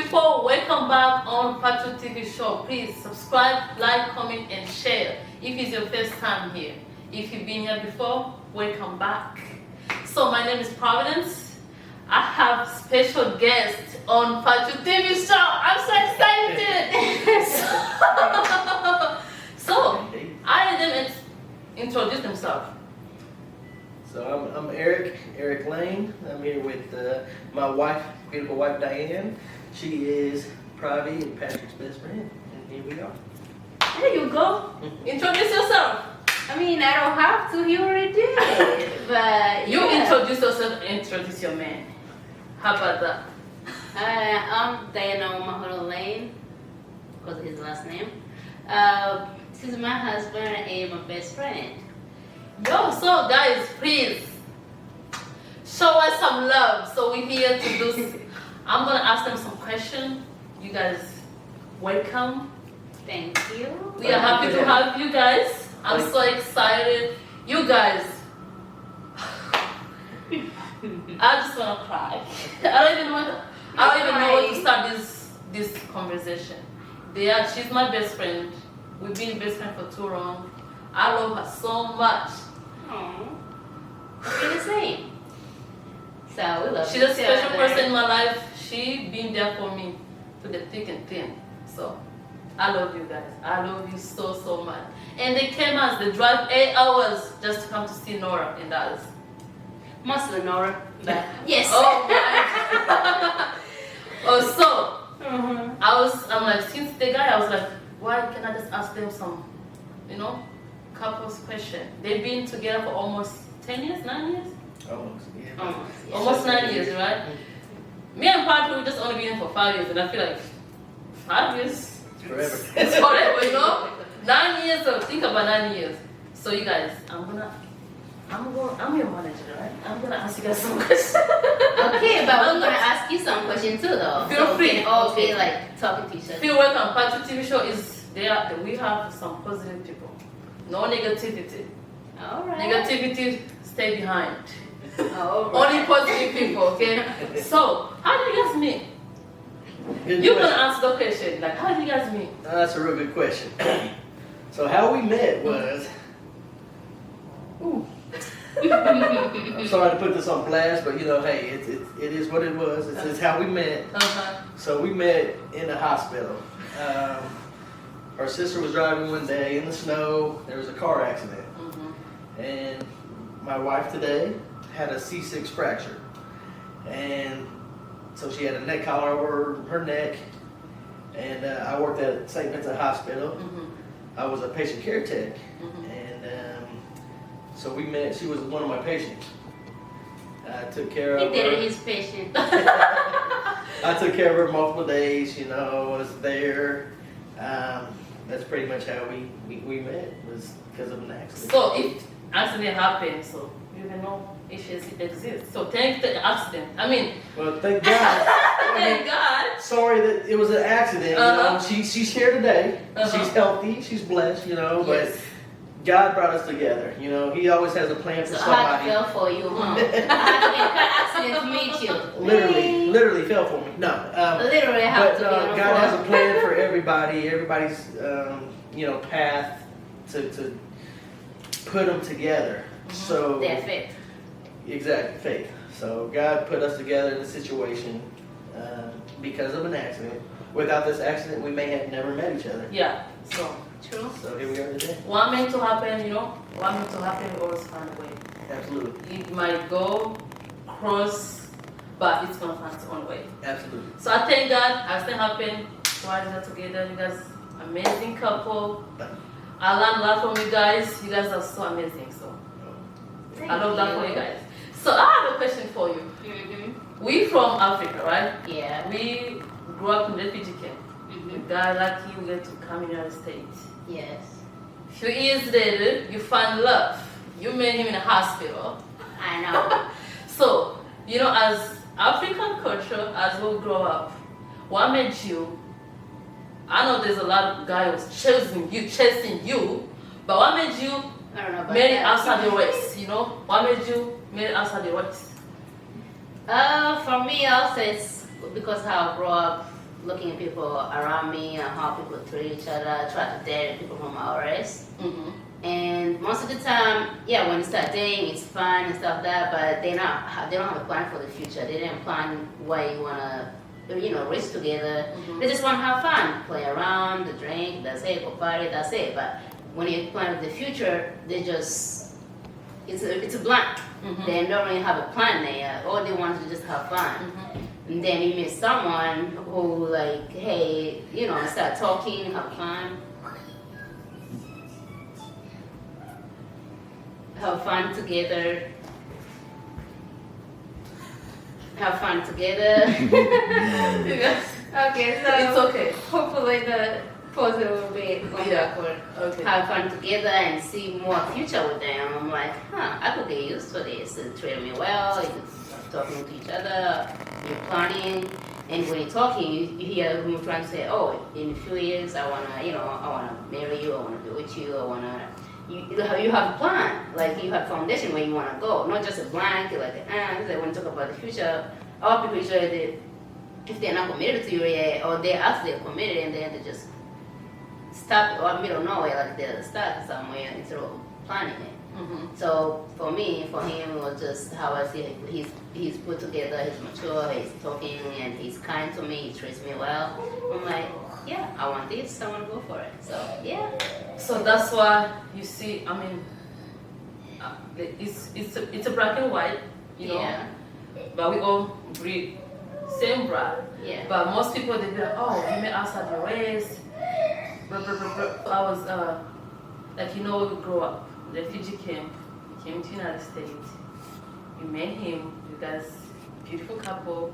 people, welcome back on Patrick TV show. Please subscribe, like, comment, and share if it's your first time here. If you've been here before, welcome back. So my name is Providence. I have special guest on Patrick TV show. I'm so excited. so I let them introduce themselves. So I'm Eric Lane. I'm here with my wife, beautiful wife Diane. She is Pravi and Patrick's best friend, and here we are. There you go. Introduce yourself. I mean, I don't have to. He already did. But You introduce yourself. Introduce your man. How about that? I'm Diane Lane, because of his last name. This is my husband and my best friend. Yo, so guys, please show us some love. So we're here to do. I'm gonna ask them some questions. You guys, welcome. Thank you. We are happy to have you guys. I'm so excited. You guys, I just wanna cry. I don't even know what to start this conversation. She's my best friend. We've been best friends for too long. I love her so much. We're the same. So we love She's a special person in my life. She been there for me through the thick and thin. So I love you guys. I love you so much. And they came out, they drive 8 hours just to come to see Nora in Dallas. Mostly Nora, but yes. Oh my. I'm like, since the guy, I was like, why can't I just ask them some, couples question? They've been together for almost 10 years, 9 years? Almost, yeah. Almost 9 years, right? Me and Patrick, we just only been for 5 years, and I feel like 5 years? It's forever. It's forever, 9 years, so think about 9 years. So you guys, I'm your manager, right? I'm gonna ask you guys some questions. Okay, but we're gonna ask you some questions too, though. Feel so free. We can all be like talking to each other. Feel welcome. Patrick TV show is there. We have some positive people. No negativity. All right. Negativity, stay behind. All right. Only positive people, okay? So, how did you guys meet? Good You're question. gonna answer the question. Like, how did you guys meet? That's a real good question. So how we met was. Ooh. I'm sorry to put this on blast, but hey, it is what it was. It's how we met. So we met in the hospital. Our sister was driving one day in the snow. There was a car accident, and my wife today had a C6 fracture, and so she had a neck collar over her neck. And I worked at St. Vincent Hospital. I was a patient care tech, and so we met. She was one of my patients. I took care of her. He did his patient. I took care of her multiple days. Was there. That's pretty much how we met, was because of an accident. So, if accident happened, so you even know if it exists. So, thank the accident. Well, thank God. Thank God. Sorry that it was an accident. She's here today. She's healthy. She's blessed. Yes. But God brought us together. He always has a plan for So somebody. I fell for you, huh? I had to be in a car accident to meet you. Literally fell for me. No. Literally have But to be on the God has floor. a plan for everybody. Everybody's path to put them together. So Their faith. exactly, faith. So God put us together in a situation because of an accident. Without this accident, we may have never met each other. Yeah. So, True. So here we are today. what meant to happen, what meant to happen, we always find a way. Absolutely. It might go cross, but it's gonna find its own way. Absolutely. So I thank God, accident happened, twice are together. You guys, amazing couple. I learned a lot from you guys. You guys are so amazing. So I love that for you guys. So I have a question for you. We from Africa, right? Yeah. We grew up in refugee camp. We got lucky we get to come in the United States. Yes. Few years later, you find love. You met him in a hospital. I know. So, as African culture, as we grow up, what made you? I know there's a lot of guys chasing you, but what made you I don't know about marry that. outside the race? What made you marry outside the race? For me also it's because how I grew up looking at people around me and how people treat each other. I try to date people from my race. Mm-hmm. And most of the time, yeah, when you start dating, it's fun and stuff like that, but they don't have a plan for the future. They didn't plan why you wanna, race together. Mm-hmm. They just wanna have fun, play around, drink, that's it, go party, that's it. But when you plan the future, they just it's a blank. Mm-hmm. They don't really have a plan there. All they want to just have fun. Mm-hmm. And then you meet someone who like, hey, start talking, have fun. Have fun together. Have fun together. Yes. Okay, so It's okay. hopefully the pause will be Yeah. awkward. Okay. Have fun together and see more future with them. I'm like, I could get used to this. They treat me well, you're talking to each other, you're planning, and when you're talking, you hear them trying to say, oh, in a few years I wanna marry you, I wanna be with you, I wanna. You have a plan, like you have foundation where you want to go, not just a blank, like, when you talk about the future, all people usually, if they're not committed to you yet, or they actually are committed and then they just stop, or middle of nowhere, like they're stuck somewhere instead of planning it. Mm-hmm. So for him, it was just how I see it. He's put together, he's mature, he's talking, and he's kind to me, he treats me well. I'm like, yeah, I want this, I want to go for it. So, yeah. So that's why you see. I mean, it's a black and white, Yeah. But we all breed same blood. Yeah. But most people they be like, oh, you met us at your race. Blah, blah, blah, blah. I was like, we grew up refugee camp. We came to United States. You met him. You guys, beautiful couple.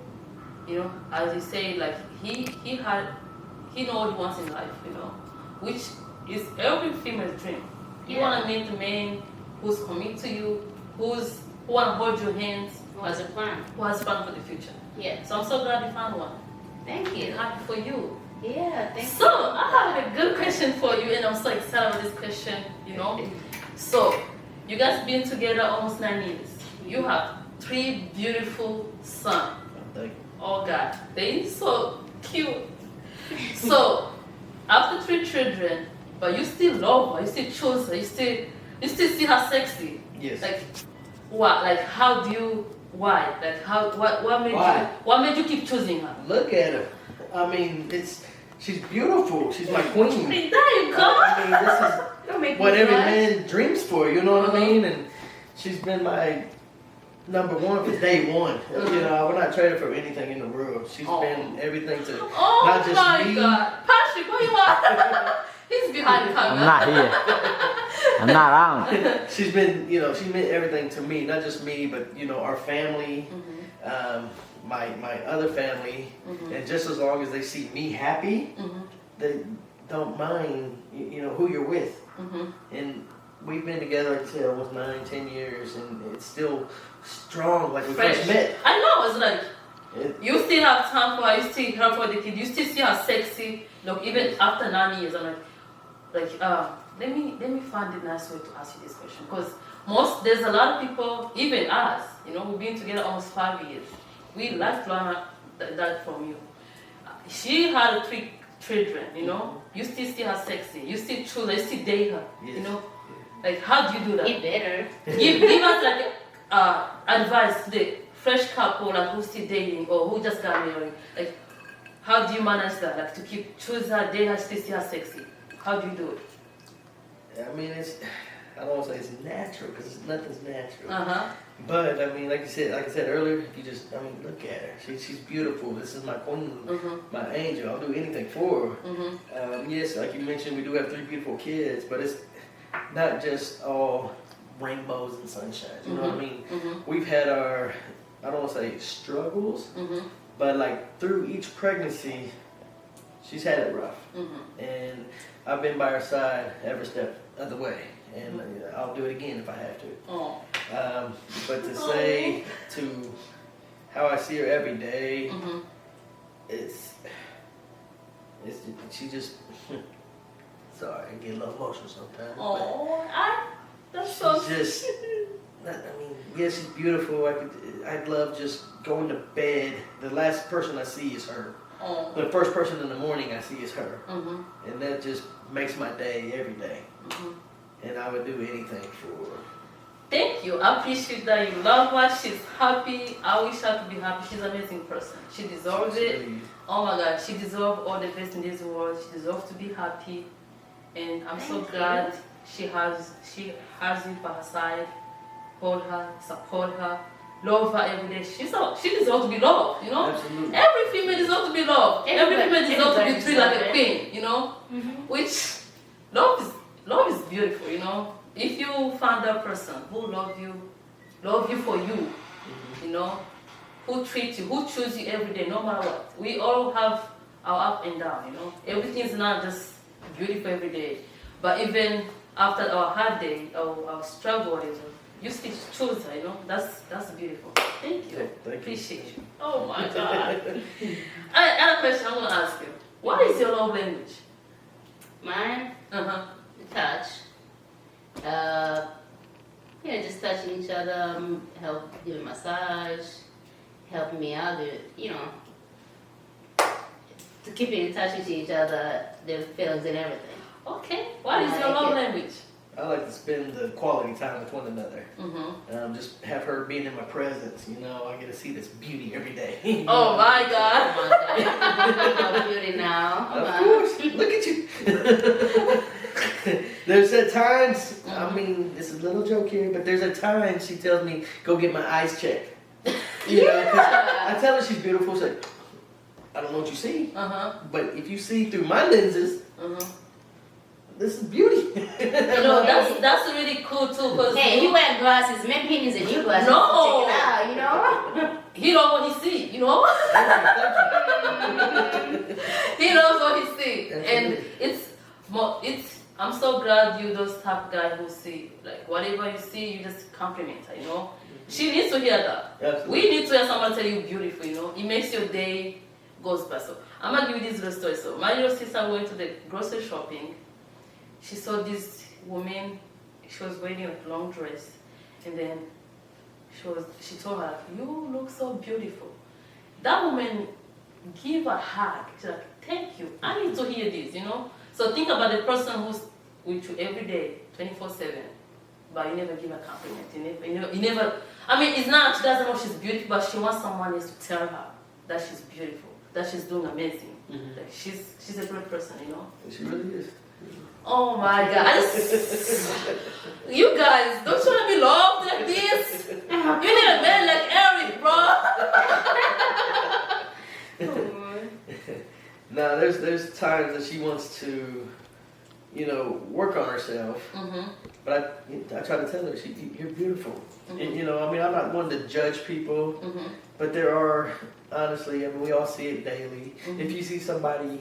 As you say, like he know what he wants in life. Which is every female's dream. You want to meet a man who's committed to you, who want to hold your hands, Who has a plan? who has fun for the future. Yeah. So I'm so glad you found one. Thank you. Happy for you. Yeah, thank So I have a good question for you, and I'm so excited about this question. So you guys been together almost 9 years. You have 3 beautiful sons. Thank you. Oh God, they so cute. So after 3 children, but you still love her, you still choose her, you still see her sexy. Yes. Like what? Like how do you? Why? Like how? What made Why? you? What made you keep choosing her? Look at her. I mean, she's beautiful. She's my queen. Hey, there you go. I mean, this Don't make is what me every cry. man dreams for. You know what I mean? And she's been my number one from day one. I would not trade her for anything in the world. She's been everything to Oh not just my me. God, Patrick, where you are? He's behind the I'm camera. not here. I'm not around. She's been, she meant everything to me, not just me, but our family, my other family, and just as long as they see me happy, they don't mind, who you're with. And we've been together, like I said, almost 9-10 years, and it's still strong, like we Fresh. first met. I know, it's like you still have time for her, you still help for the kid, you still see her sexy. Look, even after 9 years, I'm let me find a nice way to ask you this question, because there's a lot of people, even us, we've been together almost 5 years. We like to learn that from you. She had 3 children, you still see her sexy, you still choose her, you still date her, Yes. Like how do you do that? Get better. Give us like advice to the fresh couple like who's still dating or who just got married. Like how do you manage that? Like to choose her, date her, still see her sexy. How do you do it? I mean, I don't want to say it's natural, because nothing's natural. But I mean, like I said earlier, if you just, look at her. She's beautiful. This is my queen, my angel. I'll do anything for her. Yes, like you mentioned, we do have 3 beautiful kids, but it's not just all rainbows and sunshine. You know what I mean? We've had our, I don't want to say struggles, but like through each pregnancy, she's had it rough. And I've been by her side every step of the way. And I'll do it again if I have to. oh. But to say to how I see her every day, it's she just sorry, I get a little emotional sometimes. Oh, that's so She's just yeah, she's beautiful. I'd love just going to bed. The last person I see is her. Oh. The first person in the morning I see is her. Mm-hmm. And that just makes my day every day. Mm-hmm. And I would do anything for her. Thank you. I appreciate that you love her. She's happy. I wish her to be happy. She's an amazing person. She deserves it. Really, Oh my God, she deserves all the best in this world. She deserves to be happy. And I'm so glad she has you by her side. Hold her, support her, love her every day. She deserves to be loved, you know? absolutely. Every female deserves to be loved. Every female deserves to be treated like a queen, you know? Mm-hmm. Which love is beautiful, you know? If you find that person who love you for you, you know, who treats you, who chooses you every day, no matter what. We all have our up and down, you know. Everything's not just beautiful every day. But even after our hard day or our struggle, you still choose her, you know. That's beautiful. Thank you. Thank you. Appreciate you. Oh my God. Another question I'm gonna ask you. What is your love language? Mine, Uh-huh. touch. Just touching each other, help give a massage, helping me out, to keep in touch with each other, their feelings and everything. Okay. What is your love language? I like to spend the quality time with one another. Mm-hmm. Just have her being in my presence. You know, I get to see this beauty every day. Oh my God. Oh my God. I'm beauty now. Of course. Look at you. There's at times, I mean, it's a little joke here, but there's at times she tells me, go get my eyes checked. You know, 'cause I tell her she's beautiful. She's like, I don't know what you see, Uh-huh. but if you see through my lenses, Uh-huh. this is beauty. You know, that's really cool too, because Hey, you wear glasses, maybe he needs a new glasses No. to check it out, you know? he knows what he see, you know? Thank He knows what he see. And Absolutely. I'm so glad you those type of guy who see, like whatever you see, you just compliment her, you know? She needs to hear that. Absolutely. We need to hear someone tell you beautiful, you know? It makes your day goes by. So I'm gonna give you this little story. So my little sister went to the grocery shopping. She saw this woman, she was wearing a long dress, and then she told her, you look so beautiful. That woman gave her a hug. She's like, thank you. I need to hear this, you know? So think about the person who's with you every day, 24/7, but you never give a compliment. You never, I mean, it's not, she doesn't know she's beautiful, but she wants someone else to tell her that she's beautiful, that she's doing amazing. Mhm. Like she's a great person, you know? She really is. Oh my God. You guys, don't you want to be loved like this? You need a man like Eric, bro. Now, there's times that she wants to, work on herself. Mm-hmm. But I try to tell her, you're beautiful. Mhm. And, I mean, I'm not one to judge people, Mm-hmm. but there are, honestly, I mean, we all see it daily. Mhm. If you see somebody,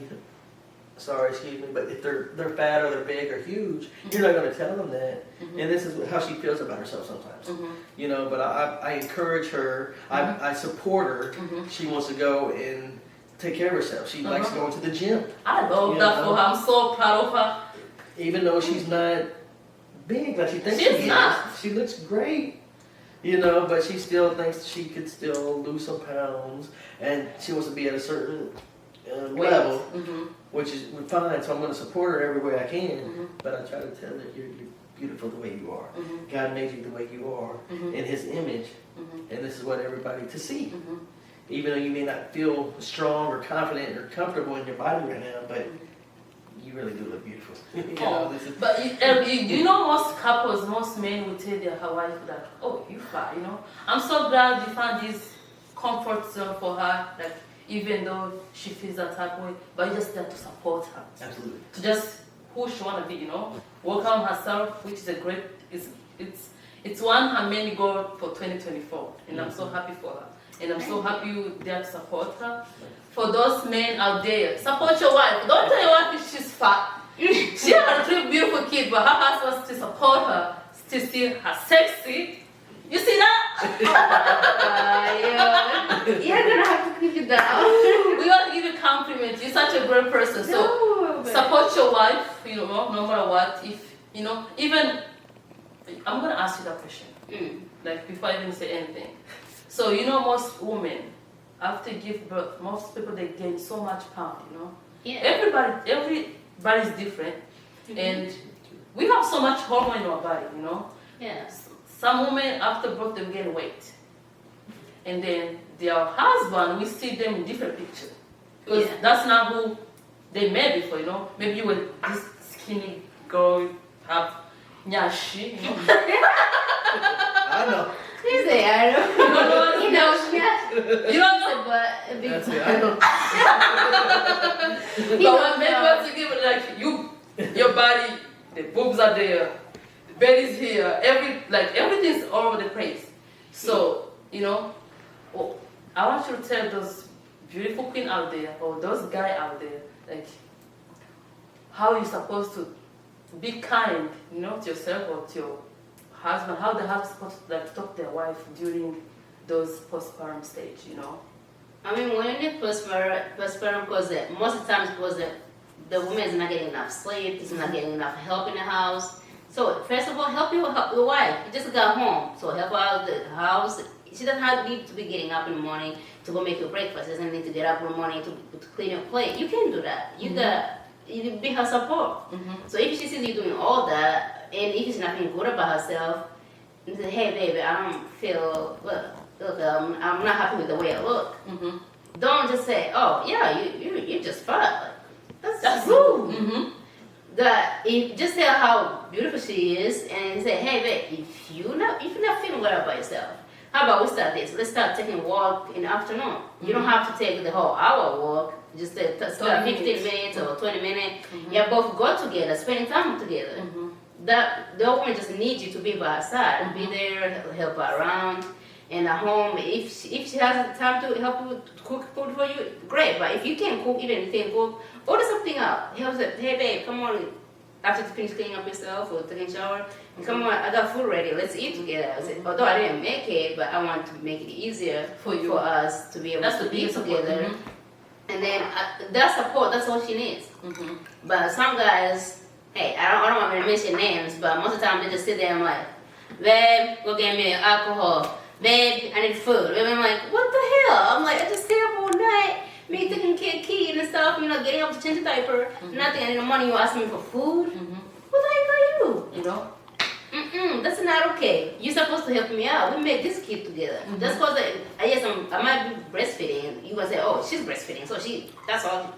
sorry, excuse me, but if they're fat or they're big or huge, you're not going to tell them that. Mhm. And this is how she feels about herself sometimes. Mm-hmm. But I encourage her, I support her. Mhm. She wants to go and take care of herself. She likes going to the gym. I love You that know? for her. I'm so proud of her. Even though she's not big like she thinks She's she is. not. She looks great. But she still thinks she could still lose some pounds. And she wants to be at a certain level, Mm-hmm. which is fine. So I'm going to support her every way I can. Mhm. But I try to tell her, you're beautiful the way you are. Mhm. God made you the way you are Mhm. in His image. Mhm. And this is what everybody to see. Mhm. Even though you may not feel strong or confident or comfortable in your body right now, but you really do look beautiful. Oh, this is, but you know, most couples, most men will tell their wife that, oh, you fat, I'm so glad you found this comfort zone for her, like even though she feels that type of way, but you're just there to support her, absolutely. to just who she wanna be, work on herself, which is a great, it's one her main goal for 2024, and I'm so happy for her, and I'm so happy you're there to support her. For those men out there, support your wife. Don't tell your wife if she's fat. She has 3 beautiful kids, but her husband still support her, still see her sexy. You see that? You're gonna have to keep it down. We gotta give you compliments. You're such a great person. So No, but- support your wife, no matter what. If even I'm gonna ask you that question. like before I even say anything. So you know, most women after give birth, most people they gain so much pound. You know, Yeah. everybody's different, and we have so much hormone in our body. You know, Yeah. some women after birth they gain weight, and then their husband we see them in different picture because Yeah. that's not who they met before. You know, maybe you were this skinny girl, you have nyashi. You know. I know. You say I don't know. You know, yeah. You don't know. But a big That's it. I know. But when men were together, like your body, the boobs are there, the belly's here, everything's all over the place. So you know, I want you to tell those beautiful queen out there or those guys out there, like how you're supposed to be kind, you know, to yourself or to your husband. How they have supposed to like talk to their wife during those postpartum stage, you know. I mean, when you postpartum, because most of the times because the woman is not getting enough sleep, is not getting enough help in the house. So first of all, help your wife. You just got home, so help her out the house. She doesn't need to be getting up in the morning to go make your breakfast. She doesn't need to get up in the morning to clean your plate. You can do that. You be her support. So if she sees you doing all that, and if she's not feeling good about herself, and say, hey baby, I don't feel look, I'm not happy with the way I look. Don't just say, oh yeah, you just fat. That's rude. That if just tell how beautiful she is and say, hey babe, if you're not feeling well about yourself, how about we start this? Let's start taking a walk in the afternoon. You don't have to take the whole hour walk. Just start 15 minutes or 20 minutes. You both go together, spending time together. That the woman just needs you to be by her side, be there, help her around. And at home, if she has time to help you cook food for you, great. But if you can't cook, even if you can't cook, order something out. Help her, hey babe, come on. After you finish cleaning up yourself or taking a shower, come on, I got food ready. Let's eat together. I said, although I didn't make it, but I want to make it easier for us to be able to eat together. And then that support, that's all she needs. But some guys, hey, I don't want to mention names, but most of the time they just sit there and like, babe, go get me alcohol. Babe, I need food. Babe, I'm like, what the hell? I'm like, I just stay up all night, me taking kid and stuff, you know, getting up to change a diaper, nothing, and in the morning you ask me for food? What the heck are you? You know? That's not okay. You're supposed to help me out. We made this kid together. That's because I might be breastfeeding. You gonna say, oh, she's breastfeeding, so that's all.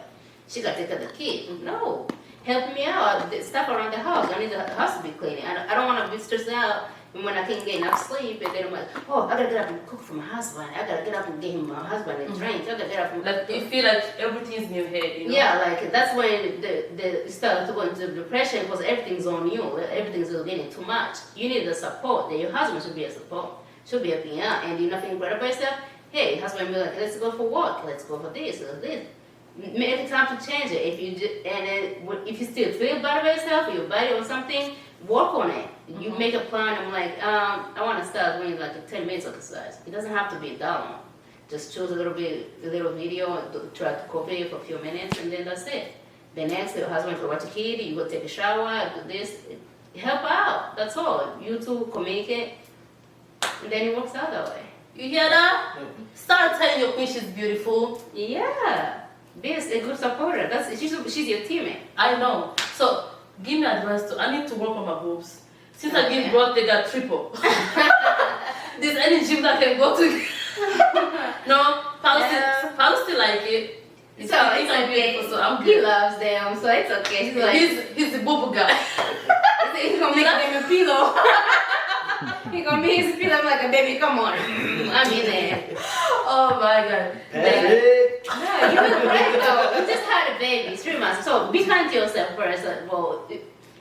She gotta take care of the kid. No, help me out. The stuff around the house. I need the house to be clean. I don't want to be stressed out when I can't get enough sleep. And then I'm like, oh, I gotta get up and cook for my husband. I gotta get up and get him my husband a drink. I gotta get up and like you feel like everything's in your head, you know? Yeah, like that's when the start to go into depression because everything's on you. Everything's getting too much. You need the support. That your husband should be a support. Should be helping you out. And you're not feeling better by yourself. Hey, husband be like, let's go for walk. Let's go for this. Make the time to change it. If you still feel bad about yourself, your body or something, work on it. You make a plan. I'm like, I want to start doing like a 10 minutes exercise. It doesn't have to be that long. Just choose a little video, and try to copy it for a few minutes, and then that's it. The next, your husband will watch a kid, you go take a shower, do this. Help out. That's all. You two communicate, and then it works out that way. You hear that? Start telling your queen she's beautiful. Yeah. Be a good supporter. She's your teammate. I know. So give me advice too. I need to work on my boobs. Since I give birth, they got triple. There's any gym that can go to? No, Paul still like it. It's okay. So I'm He good. loves them, so it's okay. She's like, He's the boob guy. he's gonna make them a pillow. He's gonna make his pillow. I'm like, baby, come on. I'm in there. Oh my god. Patrick. Yeah, you look great though. You just had a baby, 3 months. So be kind to yourself first. Well,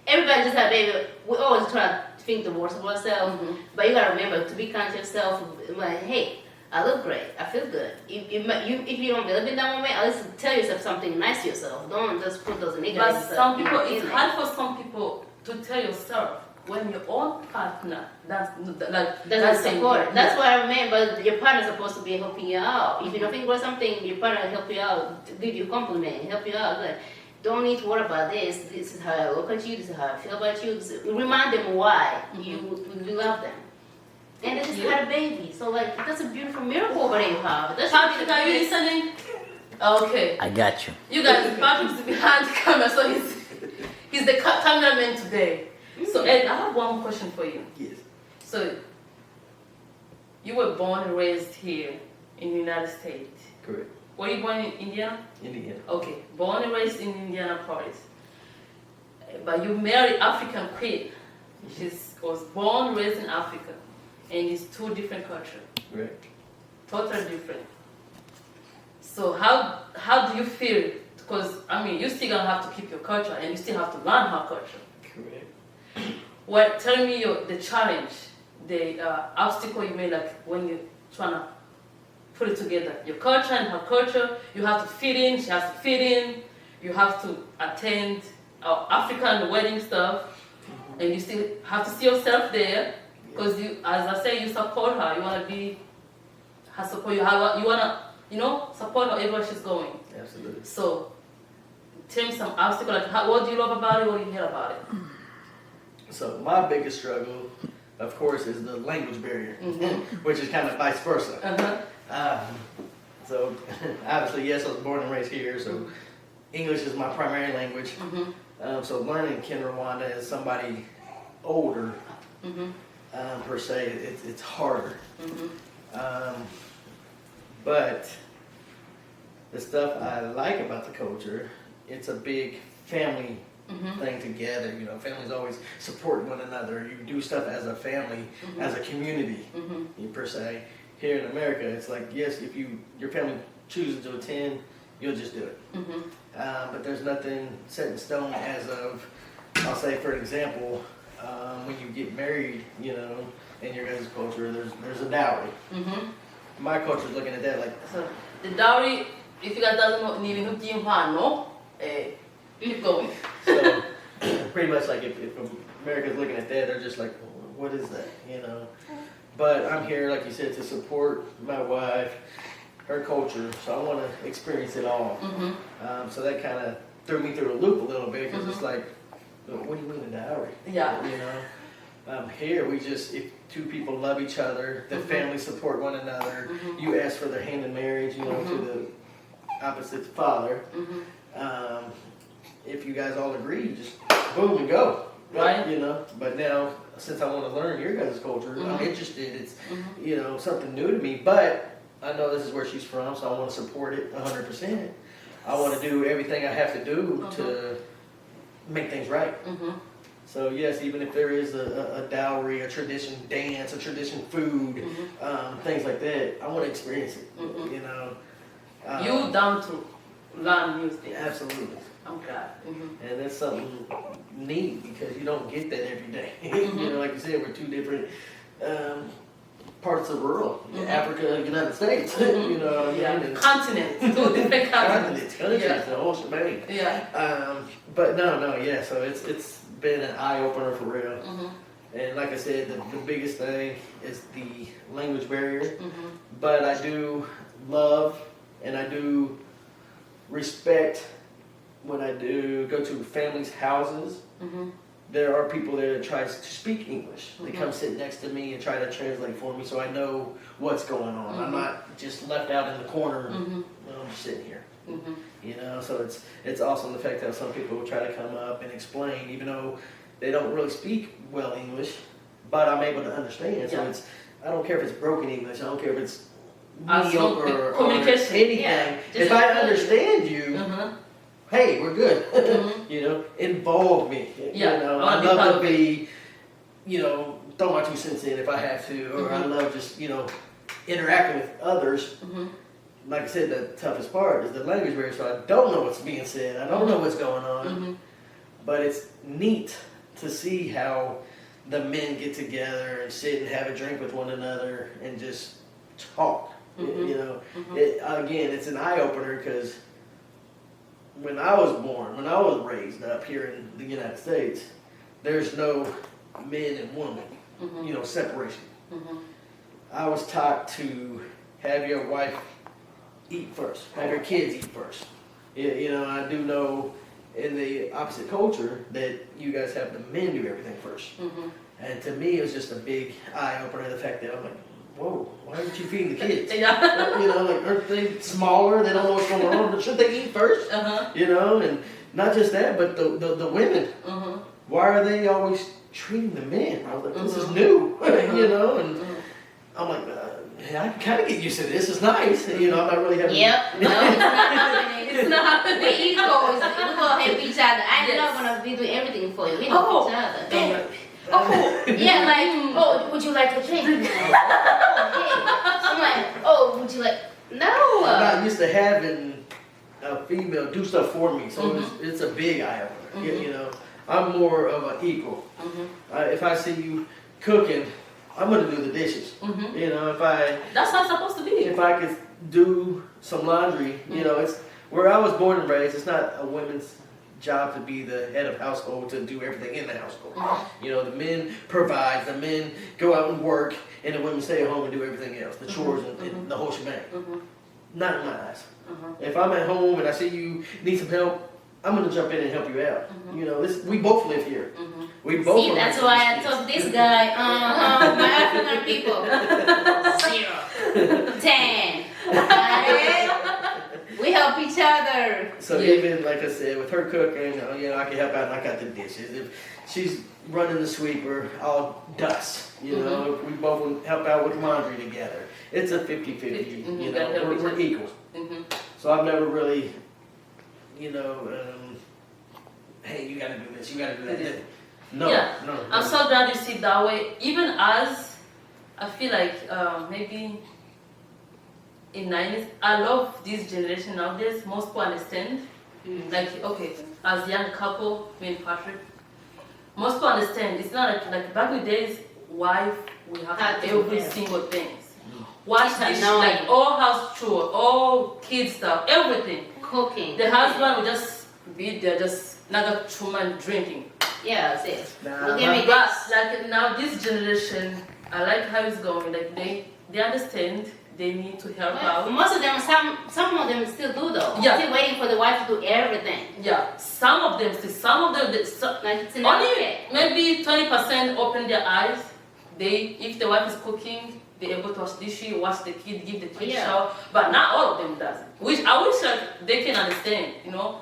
everybody just had a baby. We always try to think the worst of ourselves, but you gotta remember to be kind to yourself. Like, hey, I look great. I feel good. If you don't believe in that moment, at least tell yourself something nice to yourself. Don't just put those negative. But some people, it's hard for some people to tell yourself when your own partner doesn't support. That's what I meant. But your partner's supposed to be helping you out. If you don't think about something, your partner will help you out, give you a compliment, help you out. Like, don't need to worry about this. This is how I look at you. This is how I feel about you. Remind them why you love them. And they just had a baby. So like that's a beautiful miracle over there you have. That should be Patrick, the are you biggest- listening? Okay. I got you. You guys, Patrick's behind the camera, so he's the cameraman today. So Ed, I have one more question for you. Yes. So you were born and raised here in the United States. Correct. Were you born in Indiana? Indiana. Okay, born and raised in Indianapolis. But you married African queen. She was born and raised in Africa. And it's two different cultures. Right. Totally different. So how do you feel? Because I mean, you still gonna have to keep your culture, and you still have to learn her culture. Correct. Well, tell me the challenge, the obstacle you made, like when you're trying to put it together. Your culture and her culture, you have to fit in. She has to fit in. You have to attend African wedding stuff, and you still have to see yourself there. Because you, as I say, you support her. You wanna be her support. You wanna, support her wherever she's going. Absolutely. So, tell me some obstacle. Like, what do you love about it? What do you hate about it? So my biggest struggle, of course, is the language barrier, which is kind of vice versa. So obviously, yes, I was born and raised here, so English is my primary language. So learning Kinyarwanda as somebody older, per se, it's harder. But the stuff I like about the culture, it's a big family thing together. You know, families always support one another. You do stuff as a family, as a community, per se. Here in America, it's like, yes, if your family chooses to attend, you'll just do it. But there's nothing set in stone as of, I'll say for example, when you get married, in your guys' culture, there's a dowry. My culture's looking at that like, So, the dowry, if you guys doesn't know, keep going. so pretty much like if America's looking at that, they're just like, what is that, But I'm here, like you said, to support my wife, her culture, so I want to experience it all. So that kind of threw me through a loop a little bit, because it's like, what do you mean a dowry? Yeah. Here if two people love each other, the families support one another, you ask for their hand in marriage, to the opposite father. If you guys all agree, just boom and go. Right. But now, since I want to learn your guys' culture, I'm interested. It's, something new to me, but I know this is where she's from, so I want to support it 100%. I want to do everything I have to do to make things right. So yes, even if there is a dowry, a tradition dance, a tradition food, things like that, I want to experience it. You down to learn new things. Absolutely. I'm glad. And that's something neat, because you don't get that every day. Like you said, we're two different parts of the world. Africa, United States. You know what I mean? Yeah. And Continents, two different continents. countries, Yeah. the whole shebang. Yeah. But yeah. So it's been an eye opener for real. And like I said, the biggest thing is the language barrier. But I do love and I do respect when I do go to families' houses. There are people there that try to speak English. They come sit next to me and try to translate for me, so I know what's going on. I'm not just left out in the corner. I'm just sitting here. So it's awesome the fact that some people will try to come up and explain, even though they don't really speak well English, but I'm able to understand. So I don't care if it's broken English. I don't care if it's mediocre or communication. anything. Yeah, If I understand you, hey, we're good. Involve me. I love to be, throw my 2 cents in if I have to, or I love just, interacting with others. Like I said, the toughest part is the language barrier, so I don't know what's being said. I don't know what's going on. But it's neat to see how the men get together and sit and have a drink with one another and just talk. Again, it's an eye-opener, because when I was raised up here in the United States, there's no men and women, separation. I was taught to have your wife eat first, have your kids eat first. I do know in the opposite culture that you guys have the men do everything first. And to me, it was just a big eye opener. The fact that I'm like, whoa, why aren't you feeding the kids? Yeah. You know, like, aren't they smaller? They don't know what's going on. Should they eat first? Uh-huh. You know, and not just that, but the women. Uh-huh. Why are they always treating the men? I was like, this is Mhm. new, you know, and Mhm. I'm like, yeah, I can kind of get used to this. It's nice, you know. I'm not really having. Yep. No, it's not happening. It's not happening. We egos. We gonna help each other. I'm Yes. not gonna be doing everything for you. We help Oh, each other. babe. Oh, yeah, like, oh, would you like a drink? I'm like, oh, would you like? No. I'm not used to having a female do stuff for me, so Mhm. it's a big eye opener. Mhm. You know, I'm more of an equal. Mhm. If I see you cooking, I'm gonna do the dishes. Mhm. You know, That's how it's supposed to be. if I could do some laundry, you know, it's where I was born and raised. It's not a women's job to be the head of household to do everything in the household. You know, the men provide, the men go out and work, and the women stay at home and do everything else, the chores and the whole shebang. Mhm. Not in my eyes. Mhm. If I'm at home and I see you need some help, I'm gonna jump in and help you out. You know, we both live here. Mhm. We both. See, are that's raising why I these kids. told this guy, my African people, 0, 10. We help each other. So Yeah. even like I said, with her cooking, you know, I can help out and I got the dishes. If she's running the sweeper, I'll dust. You know, we both will help out with laundry together. It's a 50-50. Mhm, You gotta help know, each we're other. equal. Mhm. So I've never really, you know, hey, you gotta do this, you gotta do that. No, Yeah. no. I'm so glad you see it that way. Even as I feel like maybe in 90s, I love this generation nowadays. Most people understand. Like, okay, as young couple, me and Patrick, most people understand. It's not like back in the days, wife, we have Had to to, do every yeah. single thing. Wash It's dishes, annoying. like all house chores, all kids stuff, everything. Cooking. The husband would just be there, just naga chuma drinking. Yeah, that's it. Nah, Well, give me But this. like now this generation, I like how it's going. Like they understand they need to help Well, out. most of them, some of them still do though. Yeah. Still waiting for the wife to do everything. Yeah, some of them still, some of them, Like it's not only okay. maybe 20% open their eyes. If the wife is cooking, they're able to wash dishes, wash the kid, give the kid Yeah. shower. But not all of them does. Which I wish they can understand. You know,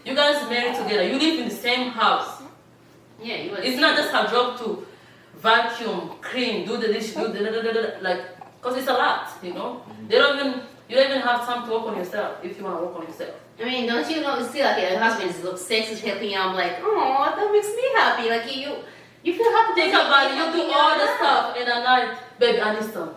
you guys married together, you live in the same house. Yeah, you It's not just her job to vacuum, clean, do the dish, do the like, cause it's a lot, you know. You don't even have time to work on yourself if you want to work on yourself. I mean, don't you know? It's still like your husband is looks sexy, helping you. I'm like, oh, that makes me happy. Like you feel happy. Think about it, you do all the stuff in the night, baby, I need some.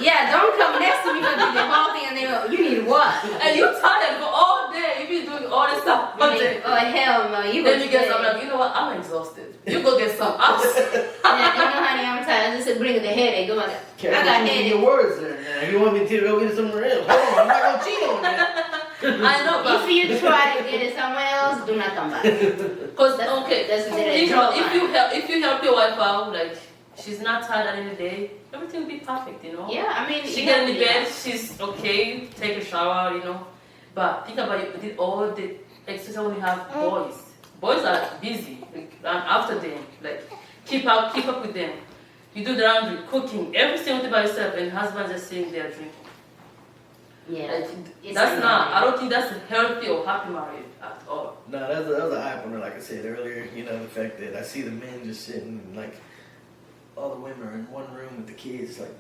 Yeah, don't come next to me for the whole thing and then you need what? And you tired for all day, you be doing all this stuff all day. Oh hell no, you go Then you get to some, bed. like, you know what, I'm exhausted. You go get some. I'm You know, honey, I'm tired. I just bring the headache. Oh my God. I Careful got choosing headache. your words there now. You want me to go get it somewhere else? Hold on, I'm not gonna cheat on you. I know, but If you try to get it somewhere else, do not come back. because okay, That's the think about draw if you help your wife out, like she's not tired at the end of the day, everything will be perfect, you know. Yeah, I mean, She you get in have- the bed, she's okay, take a shower, you know. But think about it, did all the especially when you have boys. Boys are busy, like, and after them, like keep up with them. You do the laundry, cooking, every single thing by yourself, and husband just sitting there drinking. Yeah, Like, it's that's not. I annoying. don't think that's a healthy or happy marriage at all. No, that was a eye opener, like I said earlier. You know, the fact that I see the men just sitting, and like all the women are in one room with the kids. Like,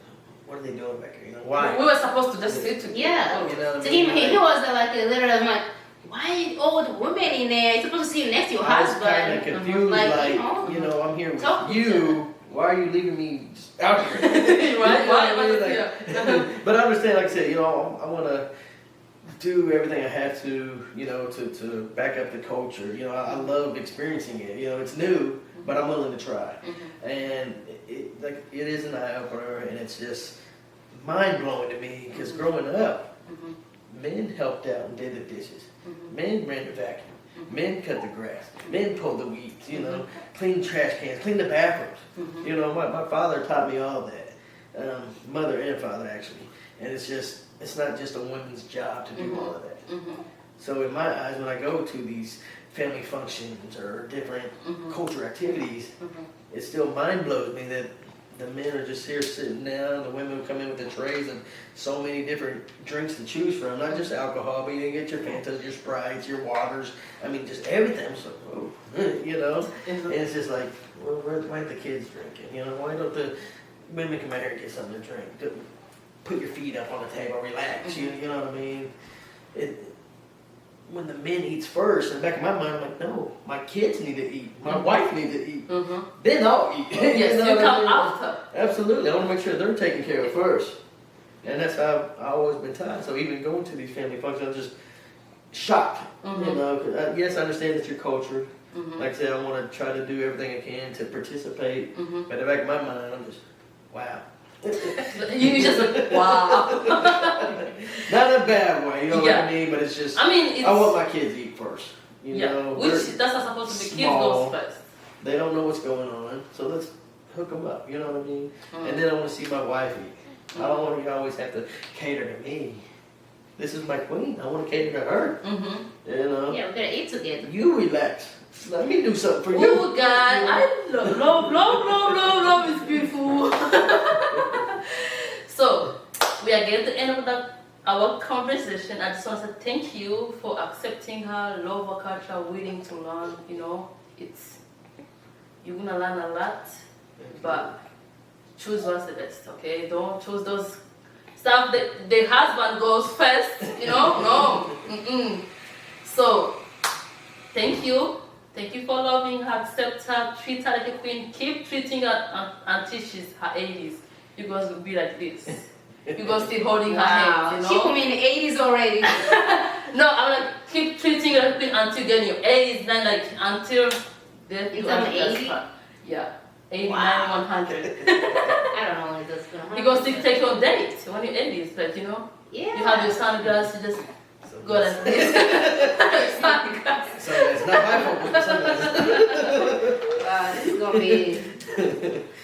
what are they doing back here? You know, why? We were supposed to just sit together. Yeah. You know what To I mean? him, he was like literally, I'm like, why all the women in there? You're supposed to sit next to your I was kind of husband. confused, Like, like, you know, you know, I'm here with talk to each you. Why are you leaving me just out here? Right? You know Why? what I mean? Yeah. Like, but I understand, like I said, you know, I want to do everything I have to, you know, to back up the culture. You know, I love experiencing it. You know, it's new, but I'm willing to try. And it is an eye opener, and it's just mind blowing to me because growing up, men helped out and did the dishes. Men ran the vacuum. Men cut the grass. Men pulled the weeds. You know, clean trash cans, clean the bathrooms. You know, my father taught me all that. Mother and father actually, and it's not just a woman's job to do all of that. So in my eyes, when I go to these family functions or different culture activities, it still mind blows me that the men are just here sitting down, the women come in with the trays and so many different drinks to choose from, not just alcohol, but you can get your Fantas, your Sprites, your waters, I mean just everything. So, you know, and it's just like, well, why aren't the kids drinking? You know, why don't the women come out here and get something to drink? Put your feet up on the table, relax, you know what I mean? When the men eats first, in the back of my mind, I'm like, no, my kids need to eat. My wife needs to eat. Then I'll eat. Yes, you come after. Absolutely. I want to make sure they're taken care of first. And that's how I've always been taught. So even going to these family functions, I'm just shocked. You know, 'cause yes, I understand it's your culture. Like I said, I want to try to do everything I can to participate. But in the back of my mind, I'm just, wow. You just wow. Not in a bad way, you know what I mean? But it's just, I mean, I want my kids to eat first. You know, which that's not supposed to be. Kids small. goes first. They don't know what's going on, so let's hook them up. You know what I mean? And then I want to see my wife eat. I don't want to always have to cater to me. This is my queen. I want to cater to her. You know? Yeah, we're gonna eat together. You relax. Let me do something for you. Oh, God, I love is beautiful. So, we are getting to the end of our conversation. I just want to say thank you for accepting her, love her culture, willing to learn. You know, you're gonna learn a lot, but choose what's the best, okay? Don't choose those stuff that the husband goes first, you know? No. So, thank you. Thank you for loving her, accept her, treat her like a queen. Keep treating her until she's her 80s. You guys will be like this. You guys still holding her hand, you know? She put me in the 80s already. No, I'm like, keep treating her like a queen until getting your 80s, then like until death. You tell me 80? Yeah. 89, Wow. 100. I don't know when that's gonna happen. You guys still take your dates when you're 80s, like, you know? Yeah. You have your sunglasses, you just go like this. Sunglasses. So it's not my fault. But sometimes. Wow, this is gonna be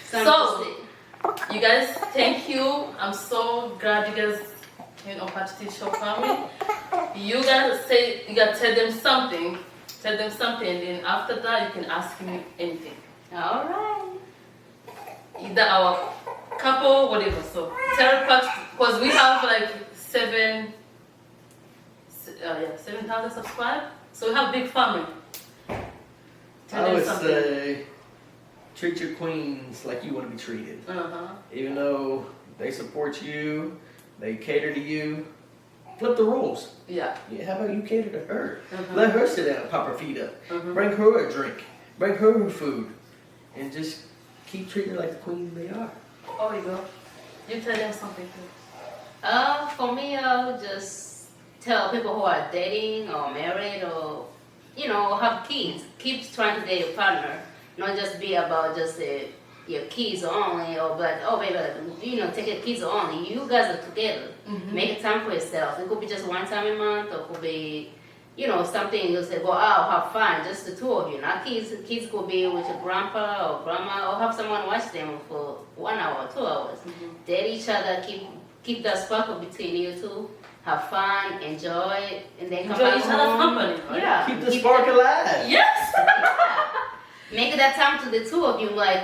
something So- to see. You guys, thank you. I'm so glad you guys came on Patty Show family. You guys say you gotta tell them something. Tell them something, and then after that you can ask me anything. All right. Either our couple, whatever. So tell Patty, because we have like 7,000 subscribers. So we have a big family. Tell I them would something. say treat your queens like you want to be treated. Even though they support you, they cater to you, flip the rules. Yeah. Yeah, how about you cater to her? Let her sit down and pop her feet up. Bring her a drink. Bring her food. And just keep treating her like the queen they are. Oh, you go. You tell them something. For me, I'll just tell people who are dating or married or, you know, have kids. Keep trying to date a partner. Not just be about just your kids only, or but oh baby, you know, take your kids only. You guys are together. Make a time for yourself. It could be just one time a month, or it could be, you know, something you say go out, have fun, just the two of you. Not kids. Kids could be with your grandpa or grandma, or have someone watch them for 1 hour, 2 hours. Date each other. Keep that sparkle between you two. Have fun, enjoy, and then come Enjoy back each other's home. company, right? Yeah. Keep the spark alive. Yes. Make that time to the two of you, like,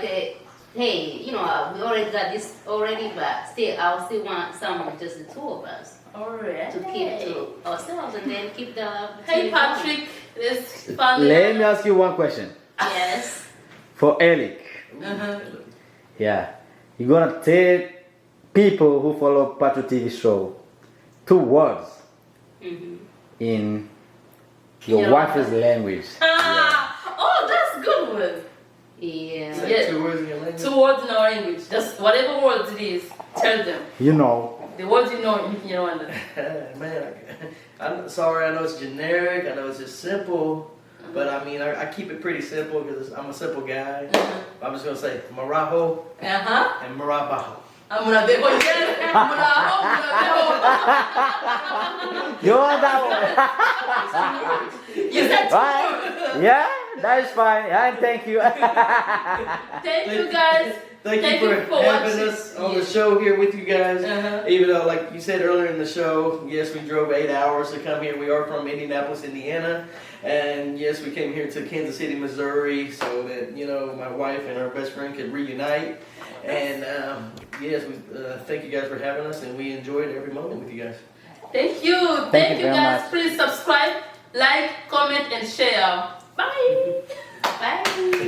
hey, you know, we already got this already, but still, I still want some of just the two of us Alright. to keep to ourselves, and then keep the. Hey between Patrick, this family. Let me ask you one question. them. Yes. For Eric, yeah, you're gonna tell people who follow Patrick TV show 2 words in your Yeah. wife's language. Oh, that's good one. Yeah. Say Yeah. 2 words in your language. 2 words in our English. Just whatever words it is, tell them. You know, The words you know, you know. Man, I'm sorry, I know it's generic, I know it's just simple, but I mean, I keep it pretty simple because I'm a simple guy. I'm just going to say Marajo and Marabajo. I'm gonna be one. you want that one? You said 2 words. Right? Yeah, That is fine. And thank you. Thank you guys. Thank you for having us on the show here with you guys. Even though, like you said earlier in the show, yes, we drove 8 hours to come here. We are from Indianapolis, Indiana. And yes, we came here to Kansas City, Missouri, so that, you know, my wife and our best friend could reunite. And yes, we thank you guys for having us, and we enjoyed every moment with you guys. Thank you. Thank you you very guys. much. Please subscribe, like, comment, and share. Bye. Bye.